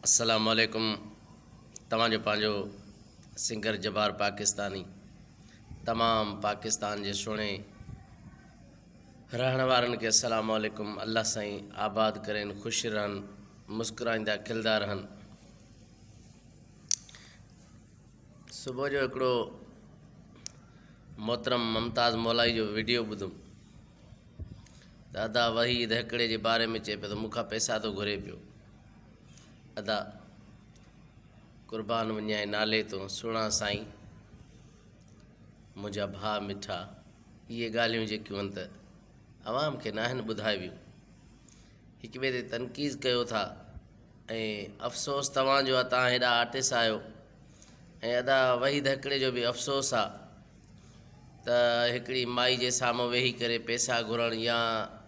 अस्सलामु अलैकुम। तव्हांजो पंहिंजो सिंगर जब्बार पाकिस्तानी तमाम पाकिस्तान जे सुहिणे रहण वारनि खे अस्सलामु अलैकुम। अल्लाह साईं आबाद करेनि, ख़ुशि रहनि, मुस्कुराईंदा खिलंदा रहनि। सुबुह जो हिकिड़ो मोहतरम मुमताज़ मौलाई जो वीडियो ॿुधुमि। दादा वहीद हिकिड़े जे बारे में चए पियो त मूंखां पैसा थो घुरे पियो। अदा क़ुर्बान वञाए नाले तो सुहिणा साईं, मुंहिंजा भाउ मिठा। इहे ॻाल्हियूं जेकियूं आहिनि त आवाम खे न आहिनि ॿुधाइबियूं। हिक ॿिए ते तनक़ीज़ कयो था ऐं अफ़सोस तव्हांजो आहे, तव्हां हेॾा आर्टिस्ट आहियो। ऐं अदा वहीद हिकिड़े जो बि अफ़सोस आहे त हिकिड़ी माई जे साम्हूं वेही करे पैसा घुरणु या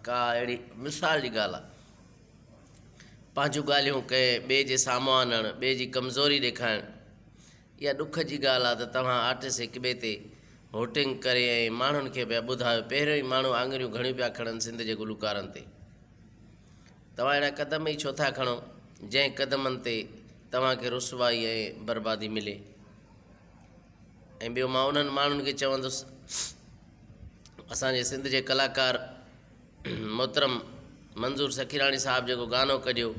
का अहिड़ी मिसाल जी ॻाल्हि आहे, पंहिंजूं ॻाल्हियूं कंहिं ॿिए जे साम्हूं आणणु, ॿिए जी कमज़ोरी ॾेखारणु, इहा ॾुख जी ॻाल्हि आहे त तव्हां आर्टिस्ट हिक ॿिए ते होटिंग करे ऐं माण्हुनि खे पिया ॿुधायो। पहिरियों ई माण्हू आङुरियूं घणियूं पिया खणनि सिंध जे गुलकारनि ते। तव्हां अहिड़ा क़दम ई छो था खणो जंहिं क़दमनि ते तव्हांखे रुसवाई ऐं बर्बादी मिले। ऐं ॿियो मां उन्हनि माण्हुनि खे चवंदुसि, असांजे सिंध जे कलाकार मोहतरम मंज़ूर सखीराणी साहिबु जेको गानो कढियो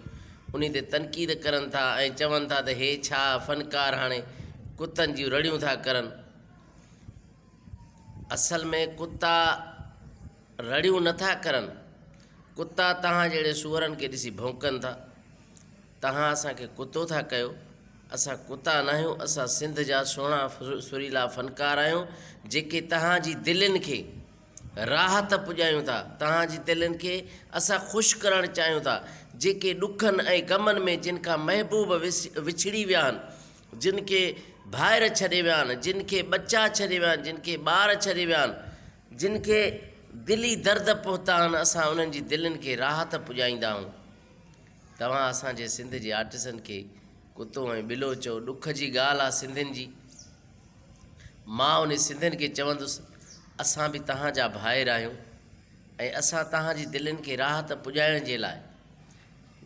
उन ते तनक़ीद करनि था ऐं चवनि था त हे छा फ़नकार हाणे कुतनि जूं रड़ियूं था करनि। असल में कुता रड़ियूं नथा करनि, कुता तव्हां जहिड़े सूअरनि खे ॾिसी भौंकनि था। तव्हां असांखे कुतो था कयो, असां कुता न आहियूं। असां सिंध जा सुहिणा सुरीला फ़नकार आहियूं जेके तव्हांजी दिलनि खे राहत पुॼायूं था, तव्हांजी दिलनि खे असां ख़ुशि करणु चाहियूं था। जेके ॾुखनि ऐं ग़मनि में जिन खां महबूब विछड़ी विया आहिनि, जिन खे ॿाहिरि छॾे विया आहिनि, जिन खे ॿचा छॾे विया आहिनि, जिन खे ॿार छॾे विया आहिनि, जिन खे दिली दर्द पहुता आहिनि, असां उन्हनि जी दिलनि खे राहत पुॼाईंदा आहियूं। तव्हां असांजे सिंध जे आर्टिस्टनि खे कुतो ऐं ॿिलो चओ, ॾुख जी ॻाल्हि आहे सिंधियुनि जी। मां उन सिंधियुनि खे चवंदुसि, असां बि तव्हांजा भाइर आहियूं ऐं असां तव्हांजी दिलनि खे राहत पुॼाइण जे लाइ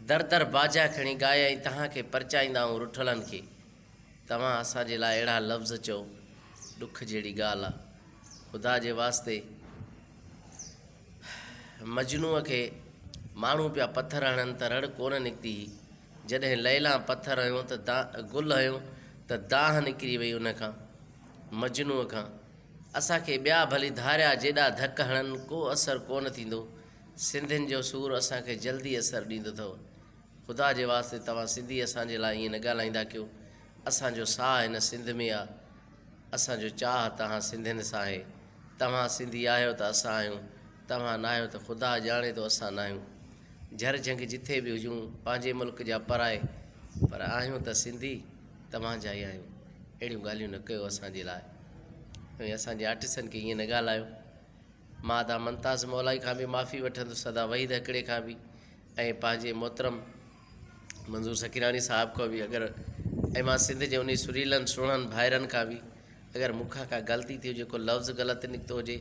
दर दर बाजा खणी ॻाए ऐं तव्हांखे परचाईंदा आहियूं रुठलनि खे। तव्हां असांजे लाइ अहिड़ा लफ़्ज़ चओ, ॾुख जहिड़ी ॻाल्हि आहे। ख़ुदा जे वास्ते मजनूअ खे माण्हू पिया पथर हणनि त रड़ कोन निकिती। जॾहिं लैला पथर हयूं त गुल हयूं त दाह निकिरी वई उनखां मजनूअ खां। असांखे ॿिया भली धारिया जेॾा धक हणनि को असरु कोन थींदो। सिंधियुनि जो सूरु असांखे जल्दी असरु ॾींदो अथव। ख़ुदा जे वास्ते तव्हां सिंधी असांजे लाइ ईअं न ॻाल्हाईंदा कयो। असांजो साह हिन सिंध में आहे, असांजो चाह तव्हां सिंधियुनि सां आहे। तव्हां सिंधी आहियो त असां आहियूं, तव्हां न आहियो त ख़ुदा ॼाणे थो असां न आहियूं। झर झंग जिथे बि हुजूं, पंहिंजे मुल्क जा पराए, पर आहियूं त सिंधी तव्हांजा ई आहियूं। अहिड़ियूं ॻाल्हियूं न कयो असांजे लाइ ऐं असांजे आर्टिस्टनि खे ईअं न ॻाल्हायो। मां अदा मुमताज़ मौलाई खां बि माफ़ी वठंदुसि, अदा वहीद हिकिड़े खां बि ऐं पंहिंजे मोहतरम मंज़ूर सखीराणी साहिब खां बि। अगरि ऐं मां सिंध जे उन सुरीलनि सुहिणनि भाइरनि खां बि अगरि मूंखां का ग़लती थी हुजे, को लफ़्ज़ ग़लति निकितो हुजे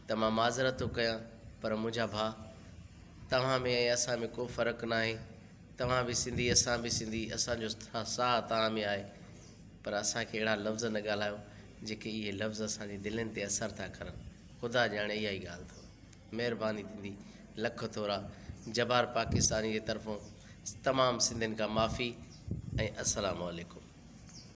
त मां माज़रत थो कयां। पर मुंहिंजा भाउ, तव्हां में ऐं असां में को फ़र्क़ु न आहे। तव्हां बि सिंधी, असां बि सिंधी, असांजो साह तव्हां में आहे। पर असांखे अहिड़ा लफ़्ज़ न ॻाल्हायो जेके इहे लफ़्ज़ असांजी दिलनि ते असरु था करनि। ख़ुदा ॼाणे इहा ई ॻाल्हि अथव। महिरबानी थींदी, लख थोरा। जब्बार पाकिस्तानी जे तरफ़ो तमामु सिंधियुनि खां माफ़ी ऐं अस्सलामु अलैकुम।